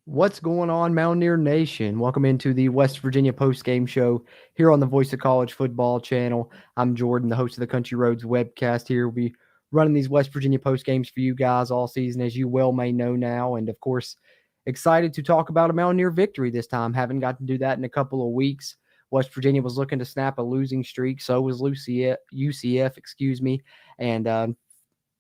What's going on, Mountaineer Nation? Welcome into the West Virginia Postgame Show here on the Voice of College Football channel. I'm Jordan, the host of the Country Roads webcast here. We'll be running these West Virginia postgames for you guys all season, as you well may know now. And, of course, excited to talk about a Mountaineer victory this time. Haven't got to do that in a couple of weeks. West Virginia was looking to snap a losing streak. So was UCF,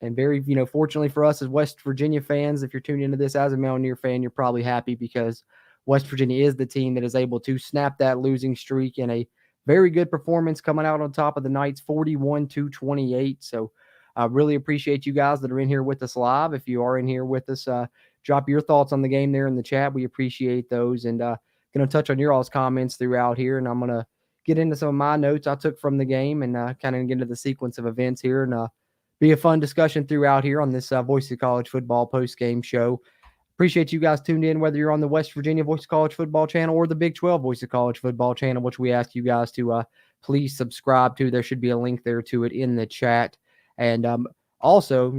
and very, fortunately for us as West Virginia fans, if you're tuning into this as a Mountaineer fan, you're probably happy because West Virginia is the team that is able to snap that losing streak in a very good performance coming out on top of the Knights 41-28. So I really appreciate you guys that are in here with us live. If you are in here with us, drop your thoughts on the game there in the chat. We appreciate those. And going to touch on your all's comments throughout here. And I'm going to get into some of my notes I took from the game and kind of get into the sequence of events here. And be a fun discussion throughout here on this Voice of College Football post-game show. Appreciate you guys tuned in, whether you're on the West Virginia Voice of College Football channel or the Big 12 Voice of College Football channel, which we ask you guys to please subscribe to. There should be a link there to it in the chat. And also,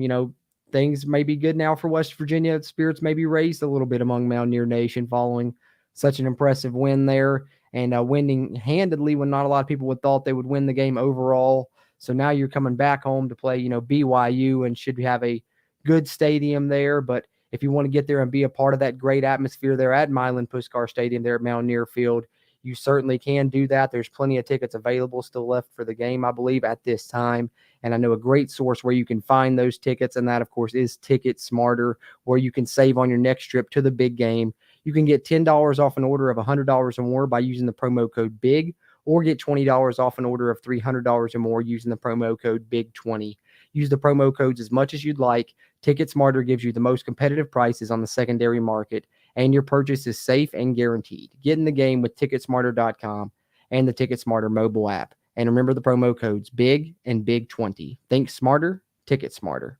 things may be good now for West Virginia. Spirits may be raised a little bit among Mountaineer Nation following such an impressive win there and winning handedly when not a lot of people would thought they would win the game overall. So now you're coming back home to play, BYU, and should have a good stadium there. But if you want to get there and be a part of that great atmosphere there at Milan Puskar Stadium there at Mountaineer Field, you certainly can do that. There's plenty of tickets available still left for the game, I believe, at this time. And I know a great source where you can find those tickets, and that, of course, is Ticket Smarter, where you can save on your next trip to the big game. You can get $10 off an order of $100 or more by using the promo code BIG, or get $20 off an order of $300 or more using the promo code BIG20. Use the promo codes as much as you'd like. Ticket Smarter gives you the most competitive prices on the secondary market, and your purchase is safe and guaranteed. Get in the game with TicketSmarter.com and the Ticket Smarter mobile app. And remember the promo codes BIG and BIG20. Think smarter, Ticket Smarter.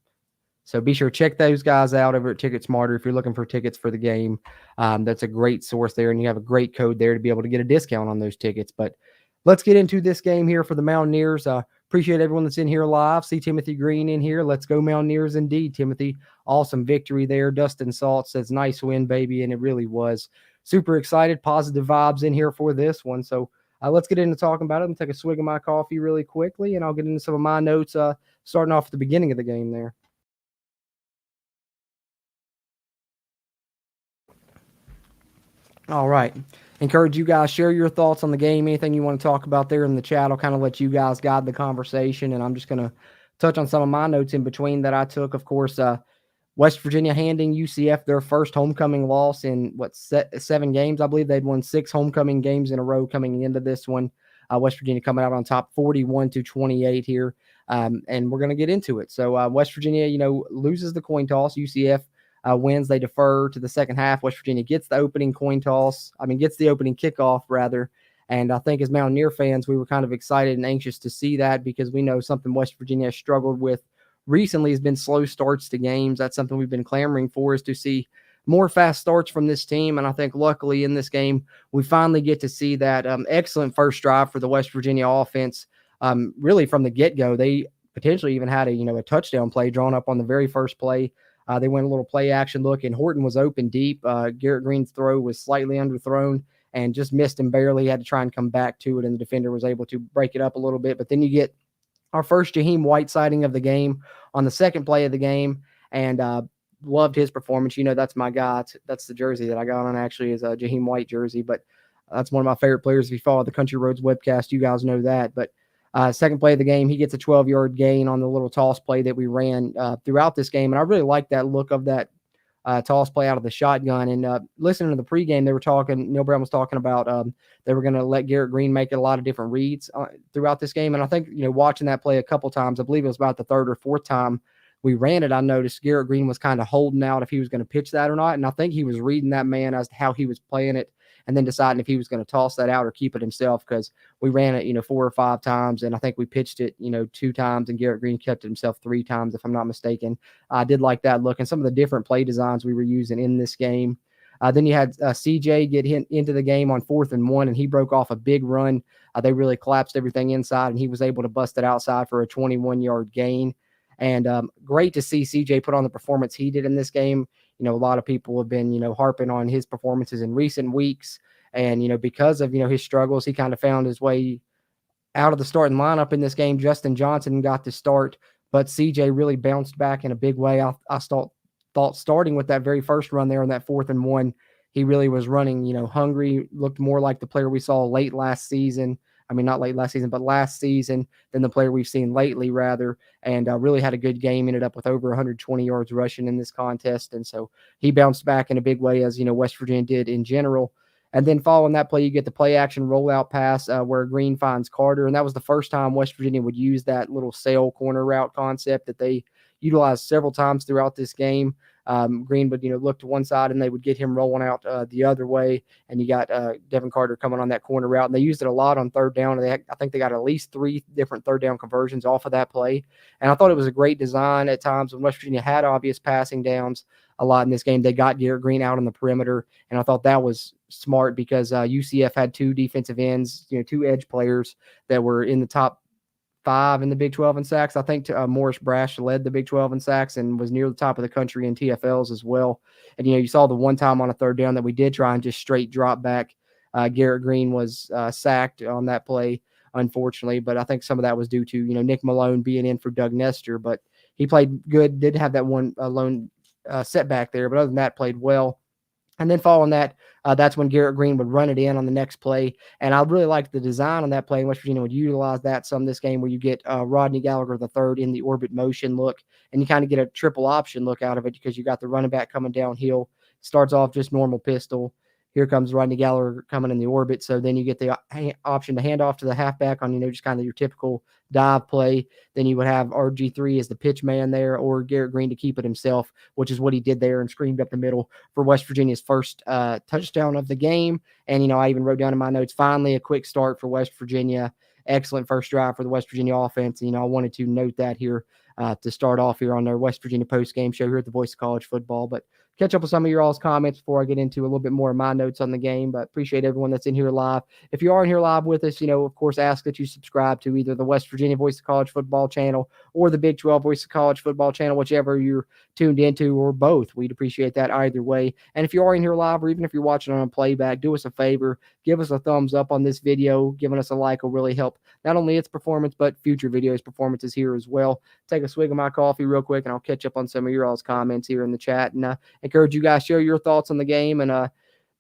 So be sure to check those guys out over at Ticket Smarter if you're looking for tickets for the game. That's a great source there, and you have a great code there to be able to get a discount on those tickets. But let's get into this game here for the Mountaineers. Appreciate everyone that's in here live. See Timothy Green in here. Let's go Mountaineers indeed, Timothy. Awesome victory there. Dustin Salt says, nice win, baby, and it really was. Super excited, positive vibes in here for this one. So let's get into talking about it. I'm going to take a swig of my coffee really quickly, and I'll get into some of my notes starting off at the beginning of the game there. All right. Encourage you guys, share your thoughts on the game, anything you want to talk about there in the chat. I'll kind of let you guys guide the conversation, and I'm just going to touch on some of my notes in between that I took. Of course, West Virginia handing UCF their first homecoming loss in, 7 games. I believe they'd won 6 homecoming games in a row coming into this one. West Virginia coming out on top 41-28 here, and we're going to get into it. So West Virginia, loses the coin toss. UCF wins. They defer to the second half. West Virginia gets the opening gets the opening kickoff, rather. And I think as Mountaineer fans, we were kind of excited and anxious to see that because we know something West Virginia has struggled with recently has been slow starts to games. That's something we've been clamoring for, is to see more fast starts from this team. And I think luckily in this game, we finally get to see that. Excellent first drive for the West Virginia offense. Really from the get-go, they potentially even had a touchdown play drawn up on the very first play. They went a little play action look, and Horton was open deep. Garrett Green's throw was slightly underthrown and just missed him barely. He had to try and come back to it, and the defender was able to break it up a little bit. But then you get our first Jaheim White sighting of the game on the second play of the game, and loved his performance. That's my guy. That's the jersey that I got on, actually, is a Jaheim White jersey. But that's one of my favorite players. If you follow the Country Roads webcast, you guys know that. But second play of the game, he gets a 12-yard gain on the little toss play that we ran throughout this game. And I really like that look of that toss play out of the shotgun. And listening to the pregame, Neil Brown was talking about they were going to let Garrett Green make a lot of different reads throughout this game. And I think, watching that play a couple times, I believe it was about the third or fourth time we ran it, I noticed Garrett Green was kind of holding out if he was going to pitch that or not. And I think he was reading that man as to how he was playing it, and then deciding if he was going to toss that out or keep it himself, because we ran it, 4 or 5 times, and I think we pitched it, 2 times, and Garrett Green kept it himself 3 times, if I'm not mistaken. I did like that look, and some of the different play designs we were using in this game. Then you had CJ get into the game on 4th and 1, and he broke off a big run. They really collapsed everything inside, and he was able to bust it outside for a 21-yard gain. And great to see CJ put on the performance he did in this game. A lot of people have been, harping on his performances in recent weeks. And, because of, his struggles, he kind of found his way out of the starting lineup in this game. Justin Johnson got to start, but CJ really bounced back in a big way. I thought starting with that very first run there on that 4th and 1, he really was running, hungry, looked more like the player we saw late last season. I mean, not late last season, but last season than the player we've seen lately, rather. And really had a good game, ended up with over 120 yards rushing in this contest. And so he bounced back in a big way, as, West Virginia did in general. And then following that play, you get the play action rollout pass where Green finds Carter. And that was the first time West Virginia would use that little sail corner route concept that they utilized several times throughout this game. Green would, look to one side and they would get him rolling out the other way. And you got Devin Carter coming on that corner route. And they used it a lot on third down. I think they got at least 3 different third down conversions off of that play. And I thought it was a great design at times when West Virginia had obvious passing downs a lot in this game. They got Garrett Green out on the perimeter. And I thought that was smart because UCF had 2 defensive ends, 2 edge players that were in the top 5 in the Big 12 in sacks. I think Morris Brash led the Big 12 in sacks and was near the top of the country in TFLs as well. And, you saw the one time on a third down that we did try and just straight drop back. Garrett Green was sacked on that play, unfortunately. But I think some of that was due to, Nick Malone being in for Doug Nestor. But he played good, did have that one lone setback there. But other than that, played well. And then following that, that's when Garrett Green would run it in on the next play. And I really liked the design on that play. West Virginia would utilize that some this game where you get Rodney Gallagher III in the orbit motion look, and you kind of get a triple option look out of it because you got the running back coming downhill. Starts off just normal pistol. Here comes Rodney Gallagher coming in the orbit. So then you get the option to hand off to the halfback on, just kind of your typical dive play. Then you would have RG3 as the pitch man there, or Garrett Green to keep it himself, which is what he did there and screamed up the middle for West Virginia's first touchdown of the game. And, I even wrote down in my notes, finally a quick start for West Virginia. Excellent first drive for the West Virginia offense. I wanted to note that here to start off here on their West Virginia post-game show here at the Voice of College Football. But catch up with some of your all's comments before I get into a little bit more of my notes on the game. But appreciate everyone that's in here live. If you are in here live with us, of course, ask that you subscribe to either the West Virginia Voice of College Football channel or the Big 12 Voice of College Football channel, whichever you're tuned into, or both. We'd appreciate that either way. And if you are in here live, or even if you're watching on a playback, do us a favor, give us a thumbs up on this video. Giving us a like will really help not only its performance, but future videos performances here as well. Take a swig of my coffee real quick, and I'll catch up on some of your all's comments here in the chat. And encourage you guys to share your thoughts on the game and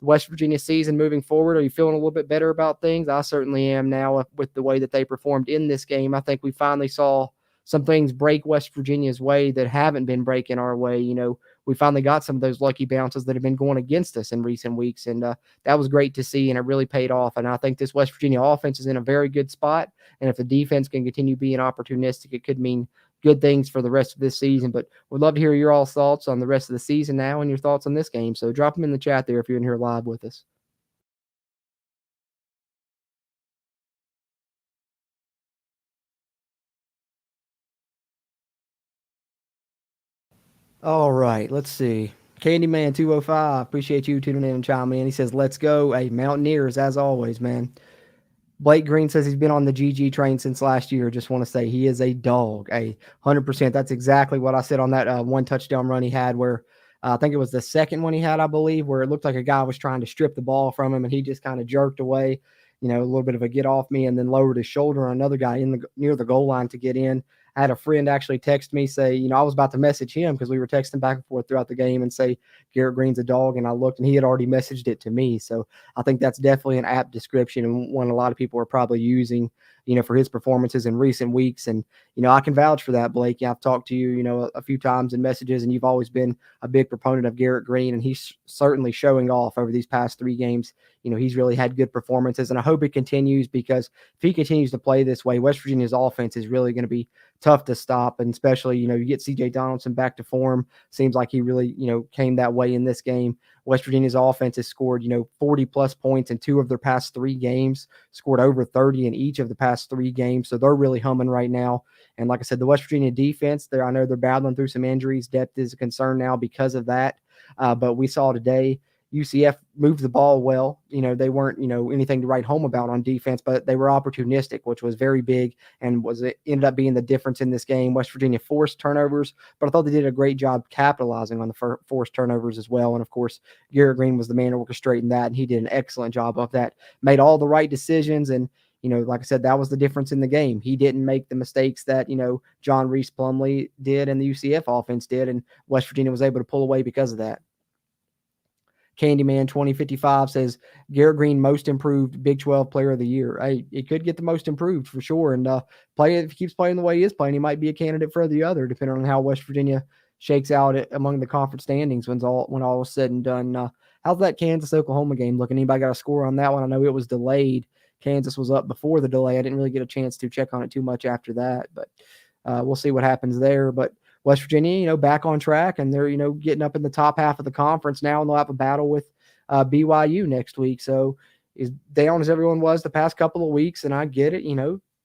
West Virginia season moving forward. Are you feeling a little bit better about things? I certainly am now with the way that they performed in this game. I think we finally saw some things break West Virginia's way that haven't been breaking our way. We finally got some of those lucky bounces that have been going against us in recent weeks. And that was great to see, and it really paid off. And I think this West Virginia offense is in a very good spot. And if the defense can continue being opportunistic, it could mean good things for the rest of this season. But we'd love to hear your all's thoughts on the rest of the season now and your thoughts on this game. So drop them in the chat there if you're in here live with us. All right, let's see. Candyman 205, appreciate you tuning in and chiming in. He says, let's go. Hey, Mountaineers, as always, man. Blake Green says he's been on the GG train since last year. Just want to say he is a dog, 100%. That's exactly what I said on that one touchdown run he had where I think it was the second one he had, I believe, where it looked like a guy was trying to strip the ball from him, and he just kind of jerked away, a little bit of a get off me, and then lowered his shoulder on another guy near the goal line to get in. I had a friend actually text me, say, I was about to message him because we were texting back and forth throughout the game and say Garrett Green's a dog, and I looked and he had already messaged it to me. So I think that's definitely an apt description and one a lot of people are probably using, for his performances in recent weeks. And, I can vouch for that, Blake. I've talked to you, a few times in messages, and you've always been a big proponent of Garrett Green, and he's certainly showing off over these past 3 games. He's really had good performances, and I hope it continues because if he continues to play this way, West Virginia's offense is really going to be tough to stop. And especially, you get CJ Donaldson back to form. Seems like he really, came that way in this game. West Virginia's offense has scored, 40 plus points in 2 of their past 3 games, scored over 30 in each of the past 3 games. So they're really humming right now. And like I said, the West Virginia defense there, I know they're battling through some injuries. Depth is a concern now because of that. But we saw today, UCF moved the ball well. They weren't, anything to write home about on defense, but they were opportunistic, which was very big and ended up being the difference in this game. West Virginia forced turnovers, but I thought they did a great job capitalizing on the forced turnovers as well. And of course, Garrett Green was the man orchestrating that, and he did an excellent job of that. Made all the right decisions, and like I said, that was the difference in the game. He didn't make the mistakes that, John Reese Plumlee did and the UCF offense did, and West Virginia was able to pull away because of that. Candyman 2055 says Garrett Green most improved Big 12 player of the year. It could get the most improved for sure. And if he keeps playing the way he is playing, he might be a candidate for the other, depending on how West Virginia shakes out among the conference standings when all is said and done. How's that Kansas-Oklahoma game looking? Anybody got a score on that one? I know it was delayed. Kansas was up before the delay. I didn't really get a chance to check on it too much after that, but we'll see what happens there. But West Virginia, back on track, and they're, getting up in the top half of the conference now, and they'll have a battle with BYU next week. So as down as everyone was the past couple of weeks, and I get it,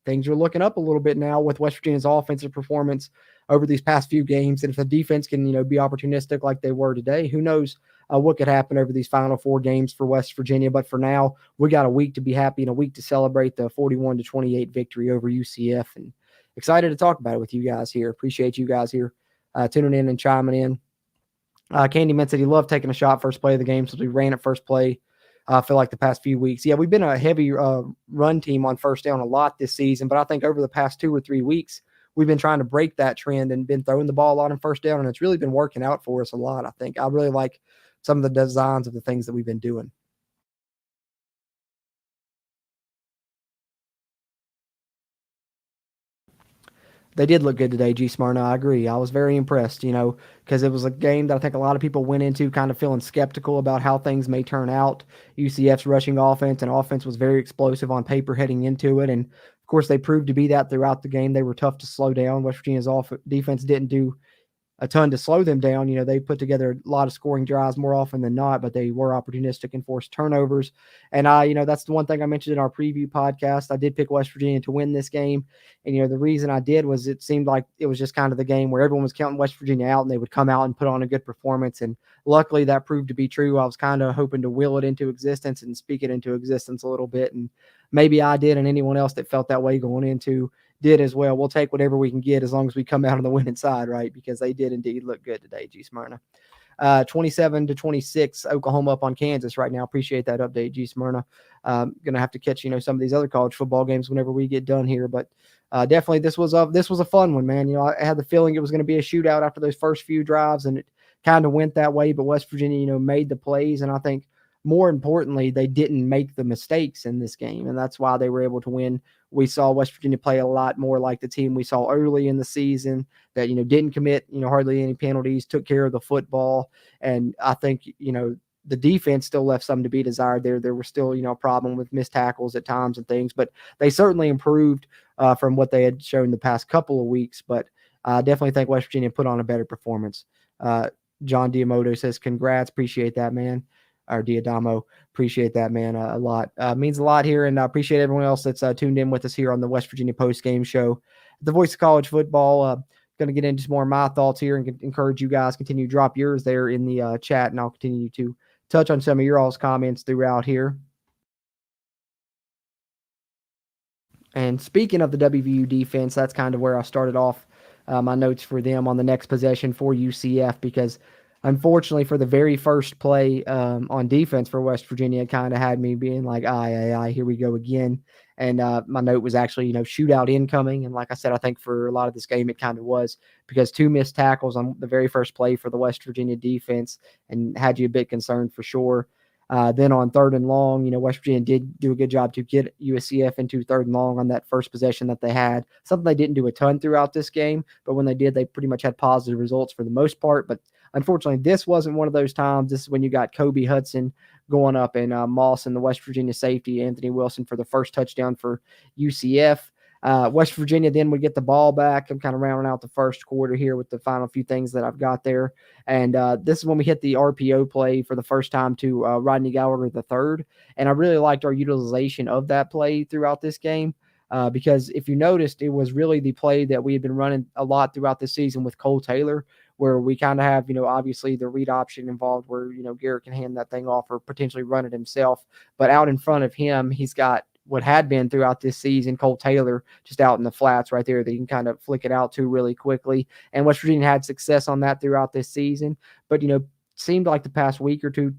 things are looking up a little bit now with West Virginia's offensive performance over these past few games. And if the defense can, be opportunistic like they were today, who knows what could happen over these final 4 games for West Virginia. But for now, we got a week to be happy and a week to celebrate the 41-28 victory over UCF. And excited to talk about it with you guys here. Appreciate you guys here tuning in and chiming in. Candyman said he loved taking a shot first play of the game, so we ran at first play. I feel like the past few weeks. Yeah, we've been a heavy run team on first down a lot this season, but I think over the past 2 or 3 weeks, we've been trying to break that trend and been throwing the ball a lot on first down, and it's really been working out for us a lot, I think. I really like some of the designs of the things that we've been doing. They did look good today, G. Smyrna. I agree. I was very impressed, because it was a game that I think a lot of people went into kind of feeling skeptical about how things may turn out. UCF's rushing offense and offense was very explosive on paper heading into it. And, of course, they proved to be that throughout the game. They were tough to slow down. West Virginia's defense didn't do a ton to slow them down. They put together a lot of scoring drives more often than not, but they were opportunistic and forced turnovers. And that's the one thing I mentioned in our preview podcast. I did pick West Virginia to win this game. And, the reason I did was it seemed like it was just kind of the game where everyone was counting West Virginia out and they would come out and put on a good performance. And luckily that proved to be true. I was kind of hoping to will it into existence and speak it into existence a little bit. And maybe I did, and anyone else that felt that way going into did as well. We'll take whatever we can get as long as we come out on the winning side, right? Because they did indeed look good today, G. Smyrna. 27-26, Oklahoma up on Kansas right now. Appreciate that update, G. Smyrna. Going to have to catch, some of these other college football games whenever we get done here. But definitely this was a fun one, man. I had the feeling it was going to be a shootout after those first few drives, and it kind of went that way. But West Virginia, made the plays, and I think more importantly, they didn't make the mistakes in this game, and that's why they were able to win. We saw West Virginia play a lot more like the team we saw early in the season that, didn't commit, hardly any penalties, took care of the football. And I think, the defense still left something to be desired there. There was still, a problem with missed tackles at times and things, but they certainly improved from what they had shown the past couple of weeks. But I definitely think West Virginia put on a better performance. John Diamoto says, congrats. Appreciate that, man. Or Diadamo. Appreciate that, man, a lot. Means a lot here, and I appreciate everyone else that's tuned in with us here on the West Virginia Postgame Show. The Voice of College Football. Going to get into some more of my thoughts here and encourage you guys continue to drop yours there in the chat, and I'll continue to touch on some of your all's comments throughout here. And speaking of the WVU defense, that's kind of where I started off my notes for them on the next possession for UCF, because unfortunately, for the very first play on defense for West Virginia, it kind of had me being like, here we go again. And my note was actually, shootout incoming. And like I said, I think for a lot of this game, it kind of was, because 2 missed tackles on the very first play for the West Virginia defense and had you a bit concerned for sure. Then on 3rd and long, West Virginia did do a good job to get UCF into 3rd and long on that first possession that they had. Something they didn't do a ton throughout this game, but when they did, they pretty much had positive results for the most part. But unfortunately, this wasn't one of those times. This is when you got Kobe Hudson going up and Moss and the West Virginia safety, Anthony Wilson, for the first touchdown for UCF. West Virginia then would get the ball back. I'm kind of rounding out the first quarter here with the final few things that I've got there. And this is when we hit the RPO play for the first time to Rodney Gallagher III. And I really liked our utilization of that play throughout this game. Because if you noticed, it was really the play that we had been running a lot throughout the season with Cole Taylor, where we kind of have, obviously the read option involved where, Garrett can hand that thing off or potentially run it himself. But out in front of him, he's got what had been throughout this season, Cole Taylor, just out in the flats right there that you can kind of flick it out to really quickly. And West Virginia had success on that throughout this season. But, seemed like the past week or two,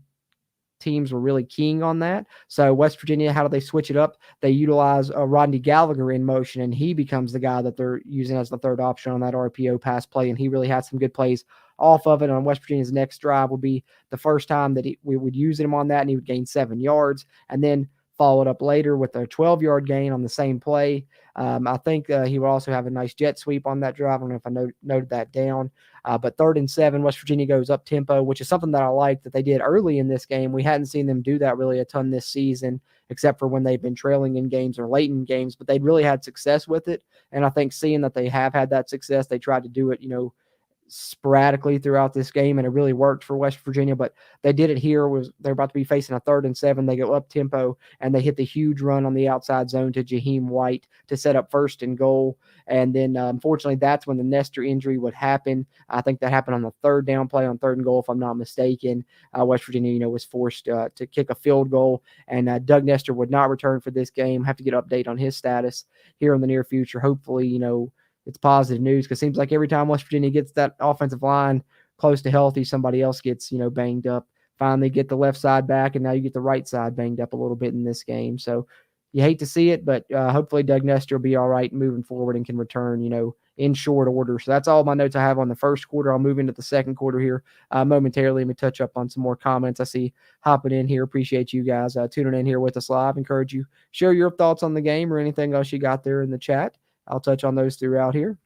teams were really keying on that. So West Virginia, how do they switch it up? They utilize Rodney Gallagher in motion, and he becomes the guy that they're using as the third option on that RPO pass play, and he really had some good plays off of it. On West Virginia's next drive will be the first time that we would use him on that, and he would gain 7 yards, and then followed up later with a 12-yard gain on the same play. I think he would also have a nice jet sweep on that drive. I don't know if I noted that down. But 3rd and 7, West Virginia goes up tempo, which is something that I like that they did early in this game. We hadn't seen them do that really a ton this season, except for when they've been trailing in games or late in games, but they'd really had success with it. And I think seeing that they have had that success, they tried to do it, sporadically throughout this game, and it really worked for West Virginia. But they did it here. They're about to be facing a 3rd and 7. They go up tempo and they hit the huge run on the outside zone to Jaheim White to set up 1st and goal. And then unfortunately, that's when the Nestor injury would happen. I think that happened on the 3rd down play on 3rd and goal, if I'm not mistaken. West Virginia, was forced to kick a field goal, and Doug Nestor would not return for this game. Have to get an update on his status here in the near future. Hopefully, it's positive news, because it seems like every time West Virginia gets that offensive line close to healthy, somebody else gets, banged up. Finally get the left side back, and now you get the right side banged up a little bit in this game. So you hate to see it, but hopefully Doug Nestor will be all right moving forward and can return, in short order. So that's all my notes I have on the first quarter. I'll move into the second quarter here momentarily. Let me touch up on some more comments I see hopping in here. Appreciate you guys tuning in here with us live. Encourage you, share your thoughts on the game or anything else you got there in the chat. I'll touch on those throughout here.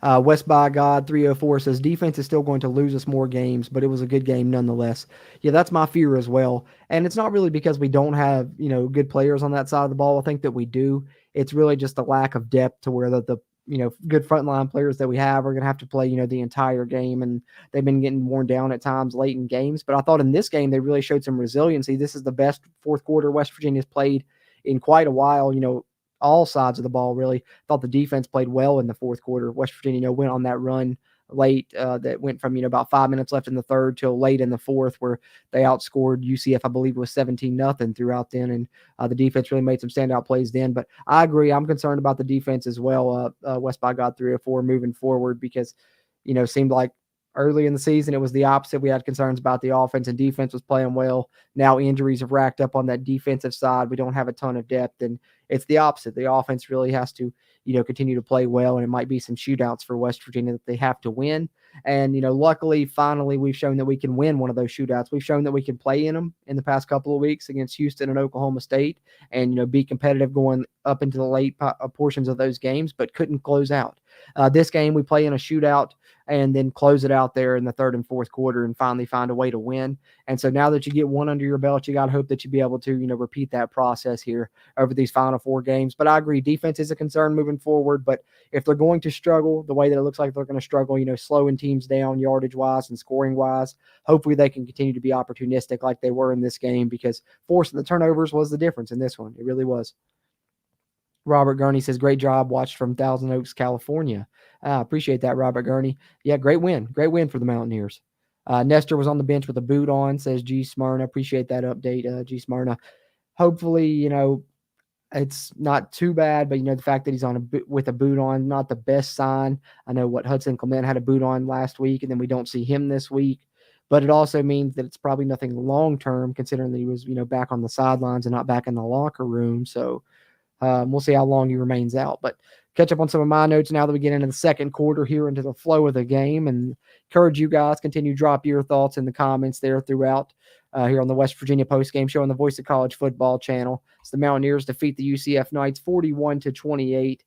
West by God 304 says defense is still going to lose us more games, but it was a good game nonetheless. Yeah, that's my fear as well. And it's not really because we don't have, good players on that side of the ball. I think that we do. It's really just a lack of depth to where the good frontline players that we have are going to have to play, the entire game. And they've been getting worn down at times late in games. But I thought in this game, they really showed some resiliency. This is the best fourth quarter West Virginia's played in quite a while, all sides of the ball, really. Thought the defense played well in the fourth quarter. West Virginia, went on that run late that went from, about 5 minutes left in the third till late in the fourth, where they outscored UCF, I believe it was 17-0 throughout then. And the defense really made some standout plays then. But I agree. I'm concerned about the defense as well. West by God 304 moving forward, because, seemed like early in the season, it was the opposite. We had concerns about the offense, and defense was playing well. Now injuries have racked up on that defensive side. We don't have a ton of depth, and it's the opposite. The offense really has to, continue to play well, and it might be some shootouts for West Virginia that they have to win. And, luckily, finally, we've shown that we can win one of those shootouts. We've shown that we can play in them in the past couple of weeks against Houston and Oklahoma State, and, be competitive going up into the late portions of those games, but couldn't close out. This game, we play in a shootout and then close it out there in the third and fourth quarter and finally find a way to win. And so now that you get one under your belt, you got to hope that you be able to, repeat that process here over these final 4 games. But I agree, defense is a concern moving forward. But if they're going to struggle the way that it looks like they're going to struggle, slowing teams down yardage-wise and scoring-wise, hopefully they can continue to be opportunistic like they were in this game, because forcing the turnovers was the difference in this one. It really was. Robert Gurney says, great job, watched from Thousand Oaks, California. Appreciate that, Robert Gurney. Yeah, great win. Great win for the Mountaineers. Nestor was on the bench with a boot on, says G. Smyrna. Appreciate that update, G. Smyrna. Hopefully, it's not too bad, but, the fact that he's on with a boot on, not the best sign. I know what Hudson Clement had a boot on last week, and then we don't see him this week. But it also means that it's probably nothing long-term, considering that he was, back on the sidelines and not back in the locker room. So, we'll see how long he remains out. But catch up on some of my notes now that we get into the second quarter here, into the flow of the game, and encourage you guys continue to drop your thoughts in the comments there throughout here on the West Virginia Postgame Show on the Voice of College Football channel. So the Mountaineers defeat the UCF Knights 41-28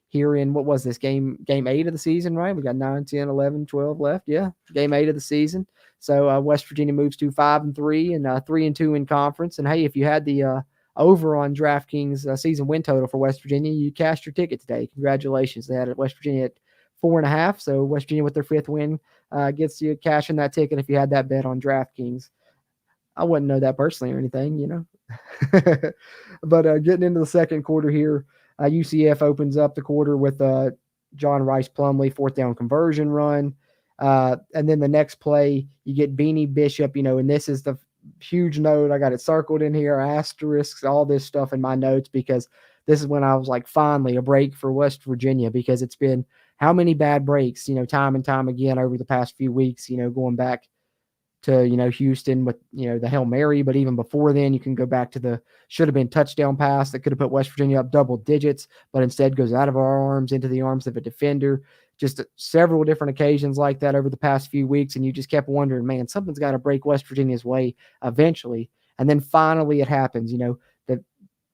here in, what was this, game 8 of the season, right? We got 9, 10, 11, 12 left. Yeah, game 8 of the season. So West Virginia moves to 5-3 and 3-2 in conference. And hey, if you had the over on DraftKings season win total for West Virginia, you cashed your ticket today. Congratulations. They had West Virginia at 4.5. So West Virginia with their 5th win gets you cashing that ticket if you had that bet on DraftKings. I wouldn't know that personally or anything, But getting into the second quarter here, UCF opens up the quarter with John Rice Plumlee, fourth down conversion run. And then the next play, you get Beanie Bishop, and this is the huge note. I got it circled in here, asterisks, all this stuff in my notes, because this is when I was like, finally, a break for West Virginia, because it's been how many bad breaks, time and time again over the past few weeks, going back to, Houston with, the Hail Mary. But even before then, you can go back to the should have been touchdown pass that could have put West Virginia up double digits, but instead goes out of our arms into the arms of a defender. Just several different occasions like that over the past few weeks. And you just kept wondering, man, something's got to break West Virginia's way eventually. And then finally it happens,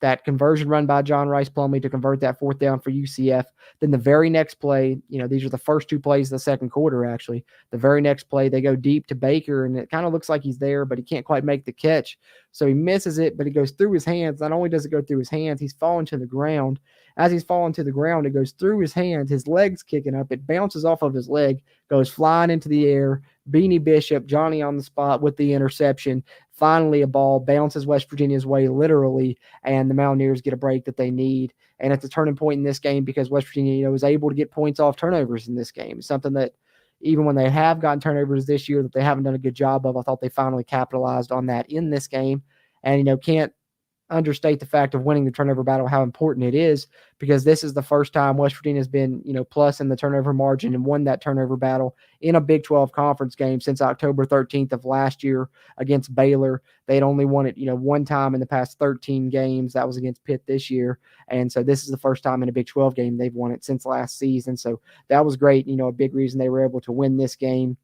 that conversion run by John Rice Plumlee to convert that fourth down for UCF. Then the very next play, these are the first two plays of the second quarter, actually. The very next play, they go deep to Baker, and it kind of looks like he's there, but he can't quite make the catch. So he misses it, but it goes through his hands. Not only does it go through his hands, he's falling to the ground. As he's falling to the ground, it goes through his hands. His leg's kicking up. It bounces off of his leg, goes flying into the air. Beanie Bishop, Johnny on the spot with the interception. Finally, a ball bounces West Virginia's way, literally, and the Mountaineers get a break that they need. And it's a turning point in this game because West Virginia, was able to get points off turnovers in this game. It's something that even when they have gotten turnovers this year that they haven't done a good job of, I thought they finally capitalized on that in this game. And, can't understate the fact of winning the turnover battle, how important it is, because this is the first time West Virginia has been, plus in the turnover margin and won that turnover battle in a Big 12 conference game since October 13th of last year against Baylor. They'd only won it, one time in the past 13 games. That was against Pitt this year. And so this is the first time in a Big 12 game they've won it since last season. So that was great. A big reason they were able to win this game.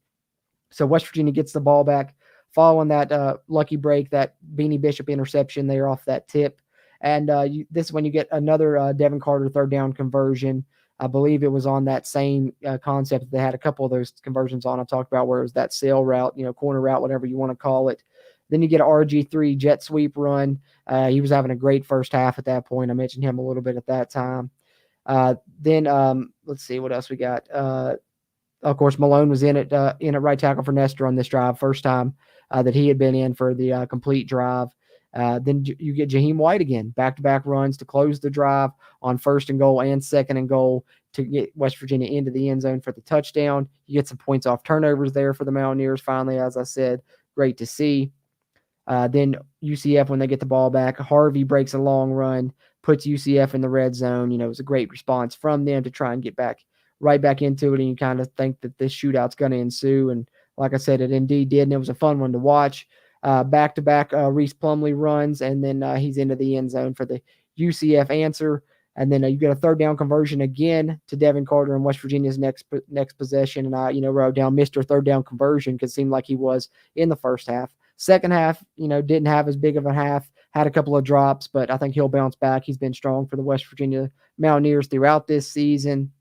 So West Virginia gets the ball back following that lucky break, that Beanie Bishop interception there off that tip. And this is when you get another Devin Carter third down conversion. I believe it was on that same concept. They had a couple of those conversions on I talked about, where it was that sail route, corner route, whatever you want to call it. Then you get an RG3 jet sweep run. He was having a great first half at that point. I mentioned him a little bit at that time. Then let's see what else we got. Of course, Malone was in at right tackle for Nestor on this drive, first time that he had been in for the complete drive. Then you get Jaheim White again, back-to-back runs to close the drive on first and goal and second and goal to get West Virginia into the end zone for the touchdown. You get some points off turnovers there for the Mountaineers finally, as I said. Great to see. Then UCF, when they get the ball back, Harvey breaks a long run, puts UCF in the red zone. It was a great response from them to try and get right back into it, and you kind of think that this shootout's going to ensue. And like I said, it indeed did, and it was a fun one to watch. Back-to-back Reese Plumlee runs, and then he's into the end zone for the UCF answer. And then you get a third down conversion again to Devin Carter in West Virginia's next possession. And I, wrote down Mr. Third Down Conversion because it seemed like he was in the first half. Second half, didn't have as big of a half, had a couple of drops, but I think he'll bounce back. He's been strong for the West Virginia Mountaineers throughout this season.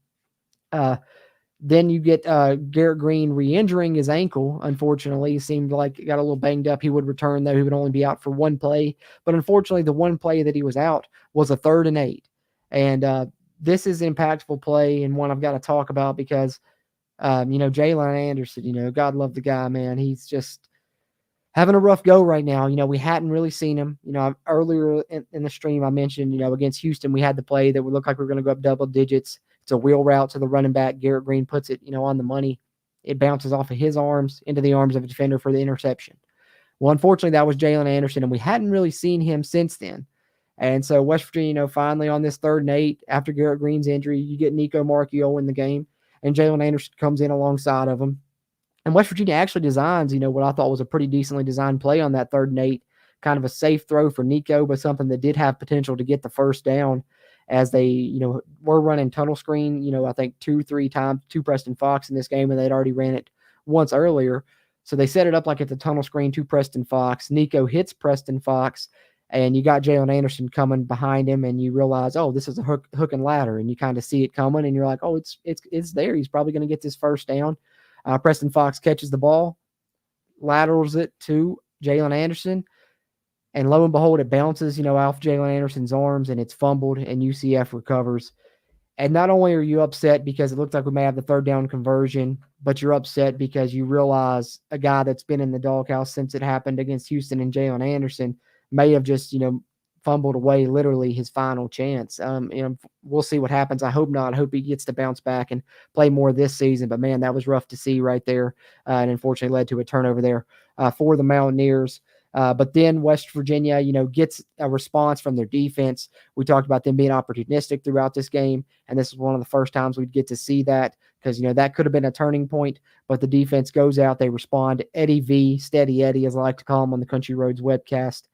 Then you get Garrett Green re-injuring his ankle. Unfortunately, he seemed like he got a little banged up. He would return, though. He would only be out for one play. But unfortunately, the one play that he was out was a 3rd and 8. And this is an impactful play and one I've got to talk about because, Jalen Anderson, God love the guy, man. He's just having a rough go right now. We hadn't really seen him. Earlier in the stream I mentioned, against Houston, we had the play that would look like we were going to go up double digits. It's a wheel route to the running back. Garrett Green puts it, on the money. It bounces off of his arms into the arms of a defender for the interception. Well, unfortunately, that was Jalen Anderson, and we hadn't really seen him since then. And so West Virginia, finally on this 3rd and 8, after Garrett Green's injury, you get Nico Marchio in the game, and Jalen Anderson comes in alongside of him. And West Virginia actually designs, what I thought was a pretty decently designed play on that 3rd and 8, kind of a safe throw for Nico, but something that did have potential to get the first down as they, were running tunnel screen, I think 2-3 times to Preston Fox in this game, and they'd already ran it once earlier. So they set it up like it's a tunnel screen to Preston Fox. Nico hits Preston Fox, and you got Jalen Anderson coming behind him, and you realize, oh, this is a hook and ladder, and you kind of see it coming, and you're like, oh, it's there. He's probably going to get this first down. Preston Fox catches the ball, laterals it to Jalen Anderson, and lo and behold, it bounces, off Jalen Anderson's arms, and it's fumbled, and UCF recovers. And not only are you upset because it looks like we may have the 3rd down conversion, but you're upset because you realize a guy that's been in the doghouse since it happened against Houston and Jalen Anderson may have just, fumbled away literally his final chance. We'll see what happens. I hope not. I hope he gets to bounce back and play more this season. But man, that was rough to see right there, and unfortunately led to a turnover there for the Mountaineers. But then West Virginia, gets a response from their defense. We talked about them being opportunistic throughout this game, and this is one of the first times we'd get to see that because, that could have been a turning point, but the defense goes out, they respond. Eddie V, Steady Eddie, as I like to call him on the Country Roads webcast,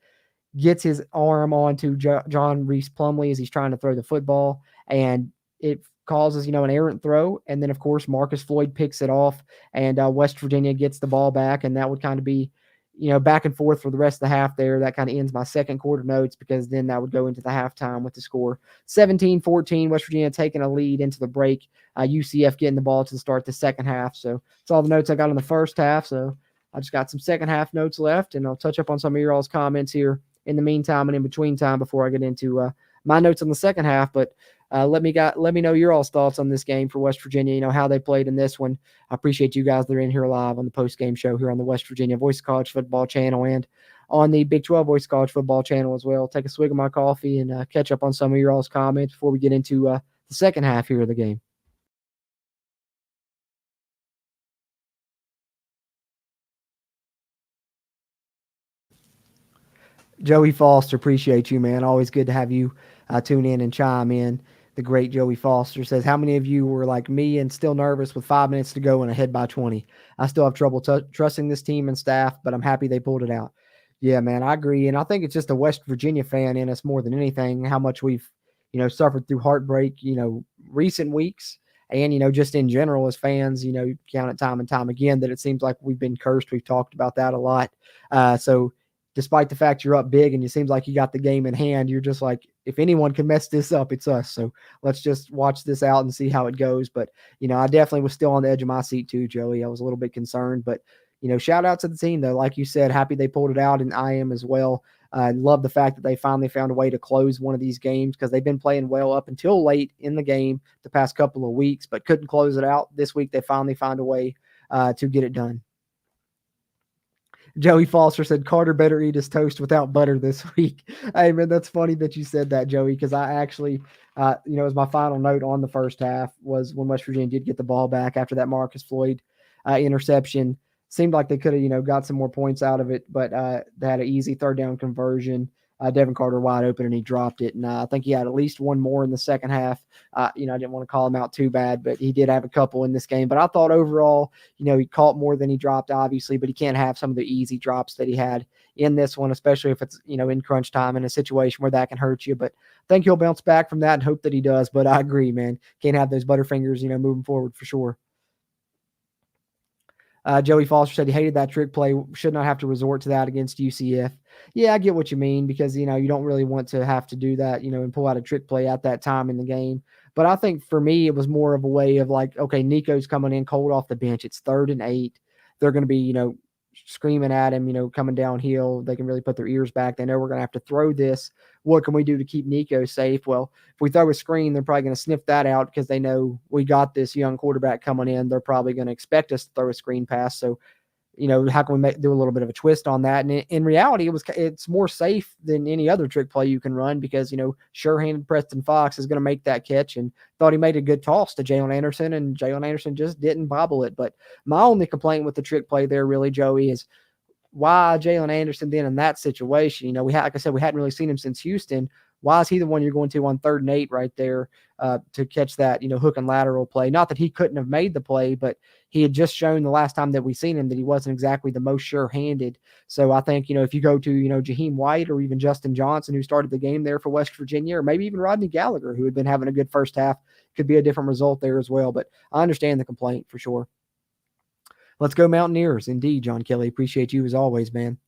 gets his arm onto John Reese Plumley as he's trying to throw the football, and it causes, an errant throw. And then, of course, Marcus Floyd picks it off, and West Virginia gets the ball back, and that would kind of be, back and forth for the rest of the half there. That kind of ends my second quarter notes because then that would go into the halftime with the score 17-14, West Virginia taking a lead into the break. UCF getting the ball to start the second half. So that's all the notes I got in the first half. So I just got some second half notes left, and I'll touch up on some of your all's comments here in the meantime and in between time before I get into my notes on the second half. But let me know your all's thoughts on this game for West Virginia, how they played in this one. I appreciate you guys that are in here live on the post-game show here on the West Virginia Voice of College Football channel and on the Big 12 Voice of College Football channel as well. Take a swig of my coffee and catch up on some of your all's comments before we get into the second half here of the game. Joey Foster, appreciate you, man. Always good to have you tune in and chime in. The great Joey Foster says, how many of you were like me and still nervous with 5 minutes to go and ahead by 20? I still have trouble trusting this team and staff, but I'm happy they pulled it out. Yeah, man, I agree. And I think it's just a West Virginia fan in us more than anything, how much we've, suffered through heartbreak, recent weeks. And, just in general as fans, count it time and time again that it seems like we've been cursed. We've talked about that a lot. So despite the fact you're up big and it seems like you got the game in hand, you're just like, if anyone can mess this up, it's us. So let's just watch this out and see how it goes. But, I definitely was still on the edge of my seat too, Joey. I was a little bit concerned, but, shout out to the team though. Like you said, happy they pulled it out, and I am as well. I love the fact that they finally found a way to close one of these games because they've been playing well up until late in the game the past couple of weeks, but couldn't close it out. This week they finally found a way to get it done. Joey Foster said Carter better eat his toast without butter this week. Hey, man, that's funny that you said that, Joey, because I actually, as my final note on the first half was when West Virginia did get the ball back after that Marcus Floyd interception. Seemed like they could have, got some more points out of it, but they had an easy third down conversion. Devin Carter wide open, and he dropped it. And I think he had at least one more in the second half. I didn't want to call him out too bad, but he did have a couple in this game. But I thought overall, he caught more than he dropped, obviously, but he can't have some of the easy drops that he had in this one, especially if it's, in crunch time in a situation where that can hurt you. But I think he'll bounce back from that and hope that he does. But I agree, man. Can't have those butterfingers, moving forward for sure. Joey Foster said he hated that trick play. Should not have to resort to that against UCF. Yeah, I get what you mean because, you don't really want to have to do that, and pull out a trick play at that time in the game. But I think for me, it was more of a way of like, okay, Nico's coming in cold off the bench. It's 3rd and 8. They're going to be, screaming at him, coming downhill. They can really put their ears back. They know we're going to have to throw this. What can we do to keep Nico safe? Well, if we throw a screen, they're probably going to sniff that out because they know we got this young quarterback coming in. They're probably going to expect us to throw a screen pass. So, how can we do a little bit of a twist on that? And in reality, it's more safe than any other trick play you can run because, sure-handed Preston Fox is going to make that catch and thought he made a good toss to Jalen Anderson, and Jalen Anderson just didn't bobble it. But my only complaint with the trick play there really, Joey, is why Jalen Anderson then in that situation? Like I said, we hadn't really seen him since Houston. Why is he the one you're going to on 3rd and 8 right there to catch that, hook and lateral play? Not that he couldn't have made the play, but he had just shown the last time that we seen him that he wasn't exactly the most sure-handed. So I think, if you go to, Jaheim White or even Justin Johnson, who started the game there for West Virginia, or maybe even Rodney Gallagher, who had been having a good first half, could be a different result there as well. But I understand the complaint for sure. Let's go Mountaineers. Indeed, John Kelly. Appreciate you as always, man.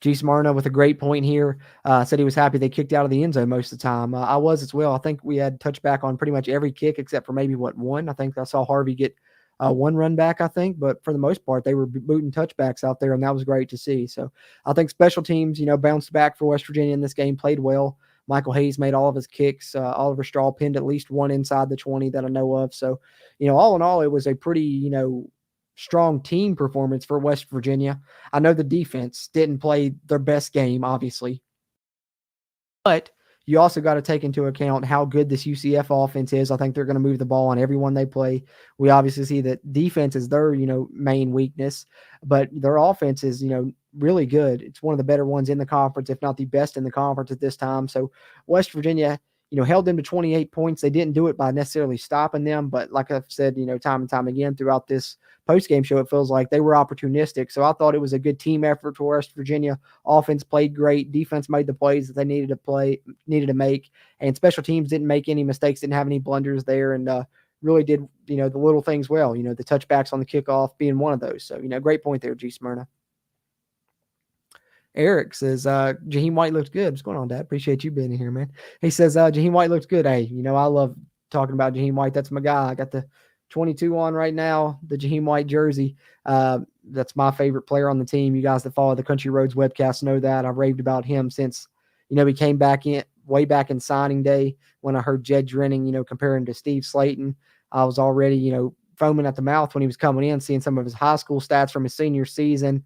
G. Smarna with a great point here. Said he was happy they kicked out of the end zone most of the time. I was as well. I think we had touchback on pretty much every kick except for maybe one. I think I saw Harvey get one run back, I think. But for the most part, they were booting touchbacks out there, and that was great to see. So I think special teams, bounced back for West Virginia in this game, played well. Michael Hayes made all of his kicks. Oliver Straw pinned at least one inside the 20 that I know of. So, all in all, it was a pretty, strong team performance for West Virginia. I know the defense didn't play their best game, obviously. But you also got to take into account how good this UCF offense is. I think they're going to move the ball on everyone they play. We obviously see that defense is their, main weakness, but their offense is, really good. It's one of the better ones in the conference, if not the best in the conference at this time. So West Virginia, held them to 28 points. They didn't do it by necessarily stopping them, but like I've said, time and time again throughout this post-game show, it feels like they were opportunistic. So I thought it was a good team effort for West Virginia. Offense played great. Defense made the plays that they needed to make, and special teams didn't make any mistakes, didn't have any blunders there, and really did, the little things well, the touchbacks on the kickoff being one of those. So, great point there, G Smyrna. Eric says, Jaheim White looks good. What's going on, Dad? Appreciate you being here, man. He says, Jaheim White looks good. Hey, I love talking about Jaheim White. That's my guy. I got the 22 on right now, the Jaheim White jersey. That's my favorite player on the team. You guys that follow the Country Roads webcast know that. I've raved about him since, he came back in way back in signing day when I heard Jed Drenning, comparing to Steve Slayton. I was already, foaming at the mouth when he was coming in, seeing some of his high school stats from his senior season.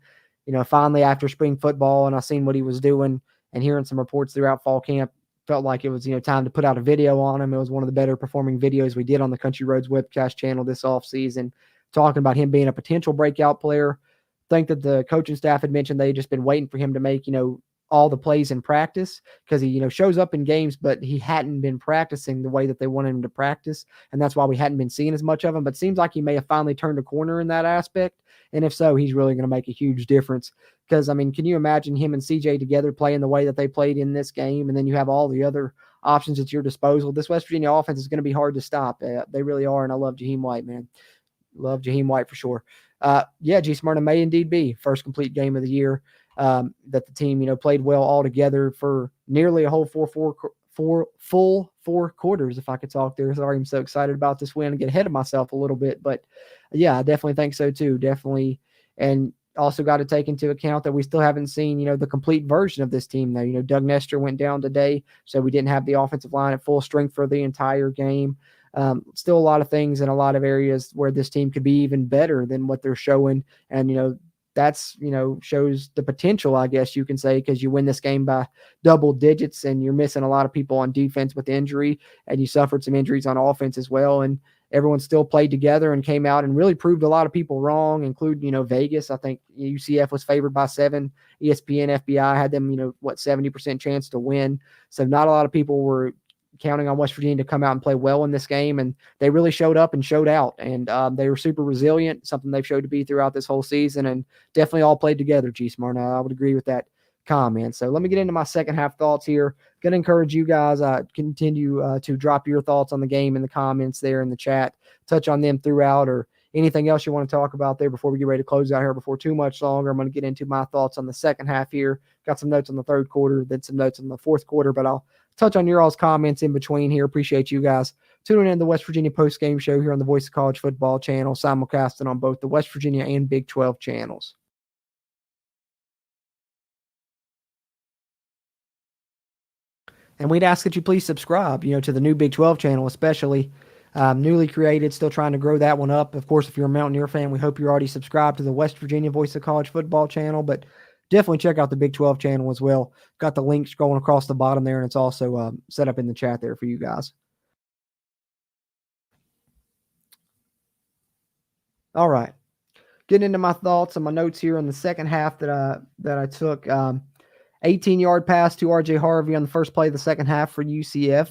Finally after spring football, and I seen what he was doing and hearing some reports throughout fall camp, felt like it was, time to put out a video on him. It was one of the better performing videos we did on the Country Roads webcast channel this offseason, talking about him being a potential breakout player. I think that the coaching staff had mentioned they just been waiting for him to make, all the plays in practice, because he, shows up in games, but he hadn't been practicing the way that they wanted him to practice. And that's why we hadn't been seeing as much of him, but it seems like he may have finally turned a corner in that aspect. And if so, he's really going to make a huge difference, because, can you imagine him and CJ together playing the way that they played in this game? And then you have all the other options at your disposal. This West Virginia offense is going to be hard to stop. They really are. And I love Jaheim White, man. Love Jaheim White for sure. G Smyrna may indeed be first complete game of the year. That the team, played well all together for nearly a whole full four quarters, if I could talk there. Sorry, I'm so excited about this win and get ahead of myself a little bit. But yeah, I definitely think so too. Definitely. And also got to take into account that we still haven't seen, the complete version of this team though. Doug Nestor went down today, so we didn't have the offensive line at full strength for the entire game. Still a lot of things in a lot of areas where this team could be even better than what they're showing. And, that's, shows the potential, I guess you can say, because you win this game by double digits and you're missing a lot of people on defense with injury, and you suffered some injuries on offense as well. And everyone still played together and came out and really proved a lot of people wrong, including, Vegas. I think UCF was favored by 7. ESPN, FBI had them, 70% chance to win. So not a lot of people were counting on West Virginia to come out and play well in this game, and they really showed up and showed out, and they were super resilient, something they've showed to be throughout this whole season, and definitely all played together, G Smyrna. I would agree with that comment. So let me get into my second half thoughts here. Going to encourage you guys continue to drop your thoughts on the game in the comments there in the chat, touch on them throughout, or anything else you want to talk about there before we get ready to close out here before too much longer. I'm going to get into my thoughts on the second half here. Got some notes on the third quarter, then some notes on the fourth quarter, but I'll touch on your all's comments in between here. Appreciate you guys tuning in to the West Virginia post-game show here on the Voice of College Football channel, simulcasting on both the West Virginia and Big 12 channels. And we'd ask that you please subscribe, to the new Big 12 channel, especially newly created, still trying to grow that one up. Of course, if you're a Mountaineer fan, we hope you're already subscribed to the West Virginia Voice of College Football channel, but definitely check out the Big 12 channel as well. Got the links going across the bottom there, and it's also set up in the chat there for you guys. All right. Getting into my thoughts and my notes here on the second half that I took. 18-yard pass to R.J. Harvey on the first play of the second half for UCF.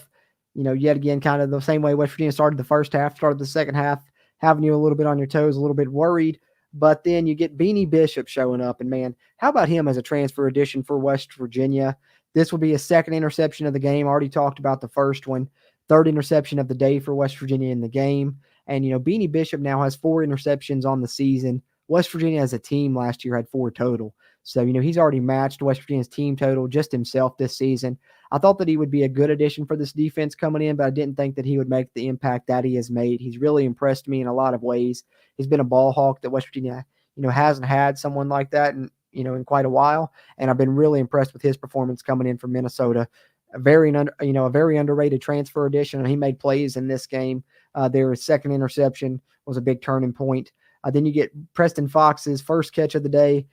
Yet again, kind of the same way West Virginia started the first half, started the second half, having you a little bit on your toes, a little bit worried. But then you get Beanie Bishop showing up, and man, how about him as a transfer addition for West Virginia? This will be a second interception of the game. I already talked about the first one. Third interception of the day for West Virginia in the game. And, Beanie Bishop now has 4 interceptions on the season. West Virginia as a team last year had 4 total. So, he's already matched West Virginia's team total just himself this season. I thought that he would be a good addition for this defense coming in, but I didn't think that he would make the impact that he has made. He's really impressed me in a lot of ways. He's been a ball hawk that West Virginia, hasn't had someone like that in quite a while. And I've been really impressed with his performance coming in from Minnesota. A very underrated transfer addition, and he made plays in this game. Their second interception was a big turning point. Then you get Preston Fox's first catch of the day,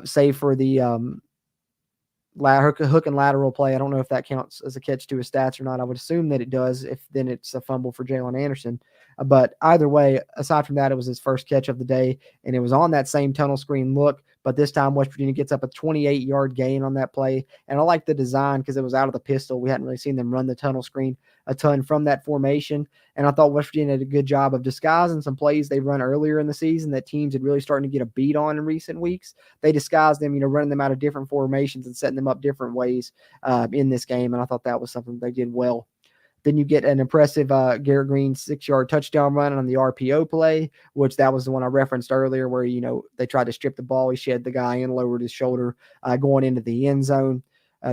save for the hook and lateral play. I don't know if that counts as a catch to his stats or not. I would assume that it does. If then it's a fumble for Jalen Anderson. But either way, aside from that, it was his first catch of the day, and it was on that same tunnel screen look. But this time, West Virginia gets up a 28-yard gain on that play, and I like the design because it was out of the pistol. We hadn't really seen them run the tunnel screen a ton from that formation, and I thought West Virginia did a good job of disguising some plays they run earlier in the season that teams had really starting to get a beat on in recent weeks. They disguised them, running them out of different formations and setting them up different ways in this game, and I thought that was something they did well. Then you get an impressive Garrett Green 6-yard touchdown run on the RPO play, which that was the one I referenced earlier where, they tried to strip the ball. He shed the guy in, lowered his shoulder going into the end zone.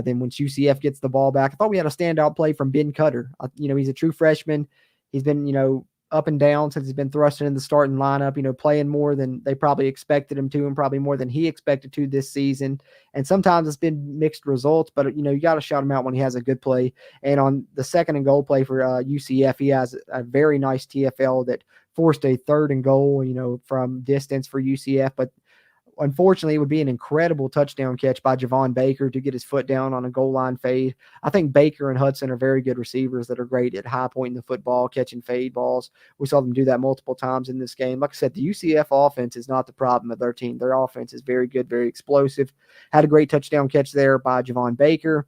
Then once UCF gets the ball back, I thought we had a standout play from Ben Cutter. He's a true freshman. He's been, up and down since he's been thrusted in the starting lineup, playing more than they probably expected him to and probably more than he expected to this season. And sometimes it's been mixed results, but, you got to shout him out when he has a good play. And on the 2nd and goal play for UCF, he has a very nice TFL that forced a 3rd and goal, from distance for UCF. But unfortunately, it would be an incredible touchdown catch by Javon Baker to get his foot down on a goal line fade. I think Baker and Hudson are very good receivers that are great at high pointing the football, catching fade balls. We saw them do that multiple times in this game. Like I said, the UCF offense is not the problem of their team. Their offense is very good, very explosive. Had a great touchdown catch there by Javon Baker.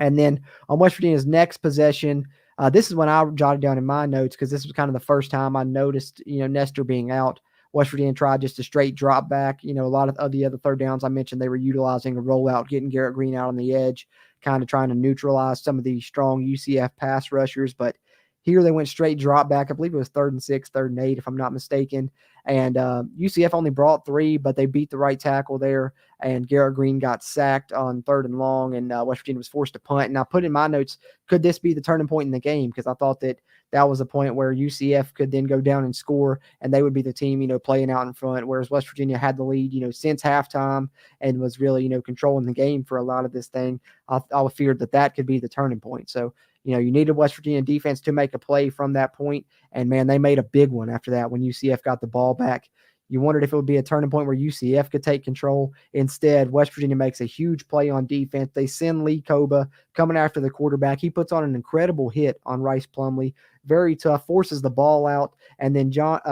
And then on West Virginia's next possession, this is when I jotted down in my notes because this was kind of the first time I noticed, Nestor being out. West Virginia tried just a straight drop back. A lot of the other third downs I mentioned, they were utilizing a rollout, getting Garrett Green out on the edge, kind of trying to neutralize some of the strong UCF pass rushers. But here they went straight drop back. I believe it was 3rd and 6, 3rd and 8, if I'm not mistaken. And UCF only brought 3, but they beat the right tackle there. And Garrett Green got sacked on 3rd and long, and West Virginia was forced to punt. And I put in my notes, could this be the turning point in the game? Because I thought that was a point where UCF could then go down and score, and they would be the team, playing out in front, whereas West Virginia had the lead, since halftime and was really, controlling the game for a lot of this thing. I feared that could be the turning point. So, you needed West Virginia defense to make a play from that point, and, man, they made a big one after that when UCF got the ball back. You wondered if it would be a turning point where UCF could take control. Instead, West Virginia makes a huge play on defense. They send Lee Koba coming after the quarterback. He puts on an incredible hit on Rice Plumlee. Very tough, forces the ball out. And then not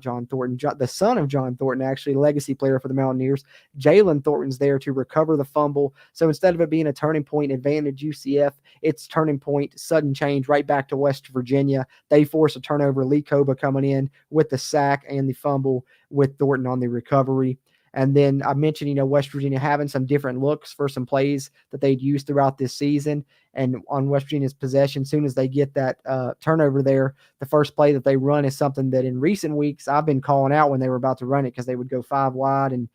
John Thornton, the son of John Thornton, actually, legacy player for the Mountaineers. Jalen Thornton's there to recover the fumble. So instead of it being a turning point advantage UCF, it's turning point, sudden change right back to West Virginia. They force a turnover. Lee Koba coming in with the sack and the fumble with Thornton on the recovery. And then I mentioned, West Virginia having some different looks for some plays that they'd used throughout this season. And on West Virginia's possession, as soon as they get that turnover there, the first play that they run is something that in recent weeks I've been calling out when they were about to run it because they would go 5 wide. And,